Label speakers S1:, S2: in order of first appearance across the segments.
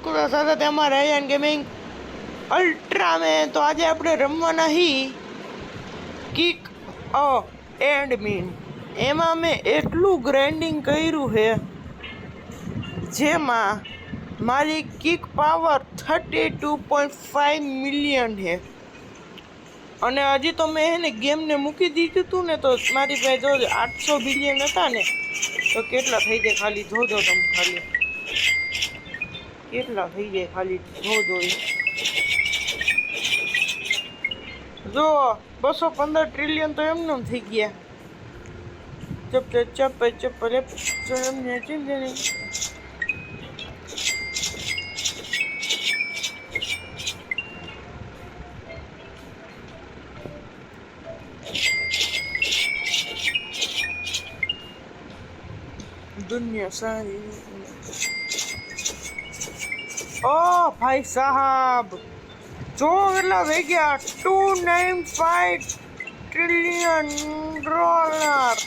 S1: તમારા સાથે તેમાં રયાન ગેમિંગ અલ્ટ્રા में तो आज આપણે રમવાના હી કિક એન્ડ મીન એમાં મેં એટલું ગ્રાઇન્ડિંગ કર્યું છે જેમાં મારી કિક પાવર 32.5 મિલિયન છે અને હજી તો મેં એને ગેમને મૂકી દીધું હતું ને તો મારી પાસે જો 800 બિલિયન હતા ને તો કેટલા થઈ જાય ખાલી જોજો તમે ખાલી કેટલા થઈ જાય ખાલી જોજો જો 215 ટ્રિલિયન તો એમને થઈ ગયા ચપ ચપ ચપ એમને ચીંધે નહીં दुनिया सारी ओ भाई साहब जो मतलब वे गया 295 ट्रिलियन डॉलर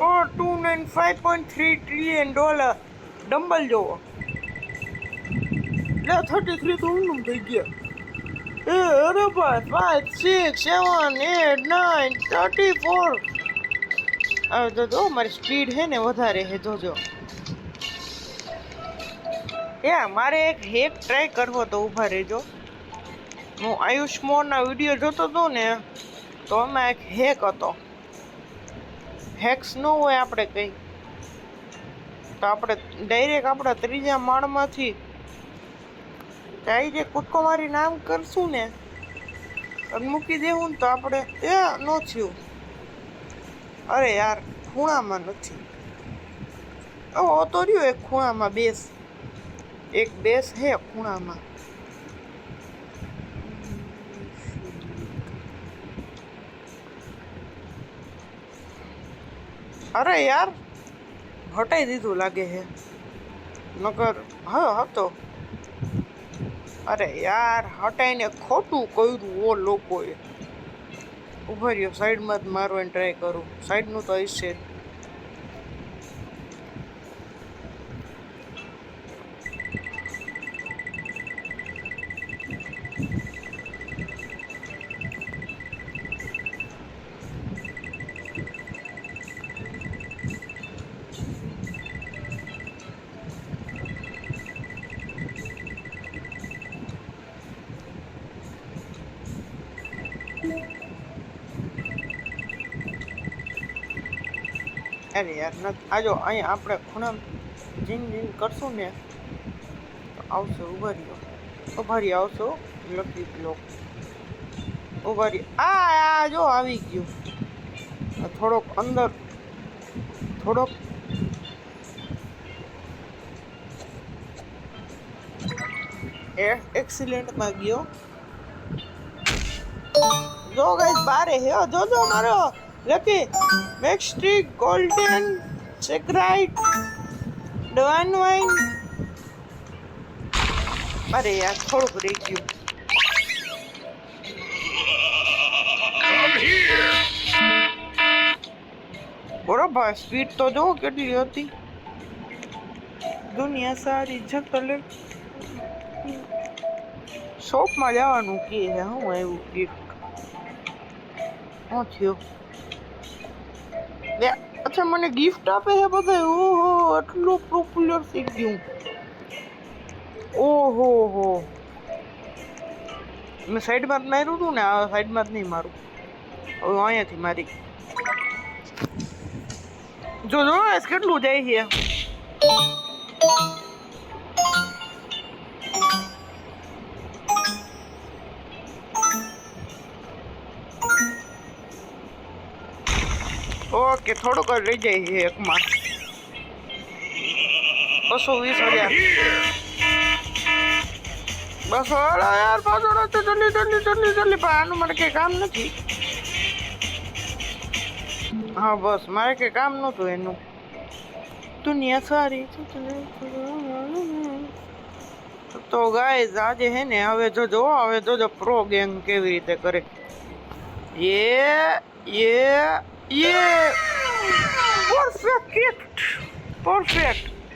S1: ओ 295.3 ट्रिलियन डॉलर डंबल जो ले 33 तो उन થઈ ગયા એ અરે ભાઈ 5 6 7 8 9 34 જો મારી સ્પીડ છે ને વધારે છે જોજો મારે એક હેક ટ્રાય કરવો તો ઊભા રહેજો હું આયુષ્માનના વિડીયો જોતો હતો ને તો એમાં એક હેક હતો હેક્સ ન હોય આપણે કંઈ તો આપણે ડાયરેક્ટ આપણા ત્રીજા માળમાંથી ડાયરેક્ટ કૂદકો મારી નામ કરશું ને અને મૂકી દેવું ને તો આપણે ન થયું અરે યાર ખૂણામાં નથી તો રહ્યો એક ખૂણામાં બેસ એક બેસ હે ખૂણામાં અરે યાર હટાઈ દીધું લાગે હે નકર હતો અરે યાર હટાઈને ખોટું કર્યું ઓ લોકોએ ઉભા રહ્યો સાઈડમાં જ મારવાની ટ્રાય કરું સાઈડનું તો હશે જ અરે યાર આજો અહીંયા આપણે ખૂણા જીન કરશું ને તો આવશે ઉભા રહ્યો આવશો લકી બ્લોક ઉભા રહ્યો આ જો આવી ગયું થોડોક અંદર થોડોક એક્સિલેન્ટમાં ગયો જો ગાઈસ બારે હે જોજો મારો લકી મેક્સ્ટ્રિક ગોલ્ડન સેક્રાઇટ ડવાન વાઇન અરે યાર થોડુંક રહી ગયું બરોબર સ્પીડ તો જો કેટલી હતી દુનિયા સારી જકલે શોપમાં જવાનું કે હે હું એવું ગિફ્ટ શું થયું અચ્છા મને ગિફ્ટ આપે છે બધા ઓહો આટલું પોપ્યુલર થઈ ગયું ઓહો હો મેં સાઈડમાં જ માર્યું હતું ને આ સાઈડમાં જ નહીં મારું હવે અહીંયાથી મારી જો કેટલું જાય છે ઓકે થોડુંક જ રહી જાય છે એકમાં 220,000 બસ યાર પાછો જલ્દી આનું મારે કંઈ કામ નથી હા બસ મારે કંઈ કામ નહોતું એનું દુનિયા સારી તો ગાઈઝ આજે હે ને હવે જોજો પ્રો ગેંગ કેવી રીતે કરે ये परफेक्ट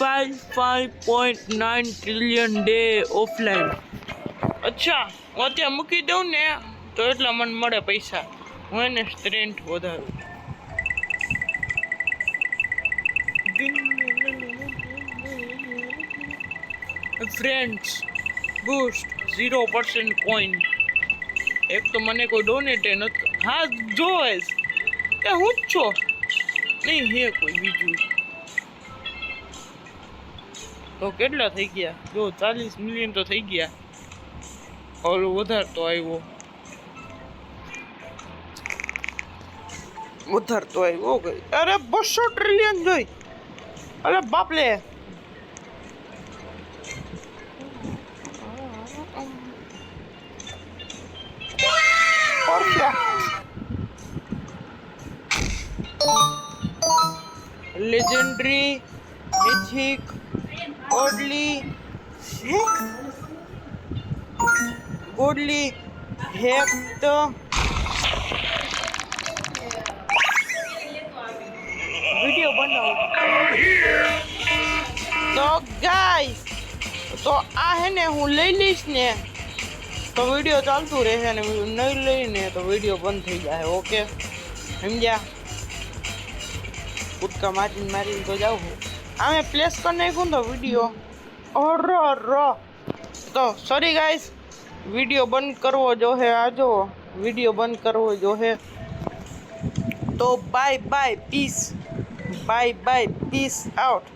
S1: 5.9 ટ્રિલિયન ડે ઓફલાઈન. અચ્છા હું અત્યારે મૂકી દઉં ને તો એટલા મને મળે પૈસા. હું એને સ્ટ્રેન્થ વધારું. Friends boost 0% coin. એક તો મને કોઈ ડોનેટ નથી. હા જોઈશ એ હું જ છો નહીં હે કોઈ બીજું. તો કેટલા થઈ ગયા જો 40 મિલિયન તો થઈ ગયા. ઓલું વધારતો આવ્યો ગઈ. અરે 200 ટ્રિલિયન જોઈ. અરે બાપલે લેજેન્ડરી મિથિક ગોડલી હેક્ટ વિડિયો બનાવો. તો ગાઈસ તો આ હે ને હું લઈ લઈશ ને તો વિડિયો ચાલતું રહેશે અને નહીં લઈને તો વિડિયો બંધ થઈ જાય. ઓકે સમજ્યા? કૂદકા મારીને તો જાઉં હું. આમે પ્લેસ કરી નાખ્યું તો વિડિયો તો સોરી ગાઈસ વિડિયો બંધ કરવો જોહે. આ જો વિડિયો બંધ કરવો જોહે. તો બાય બાય પીસ આઉટ.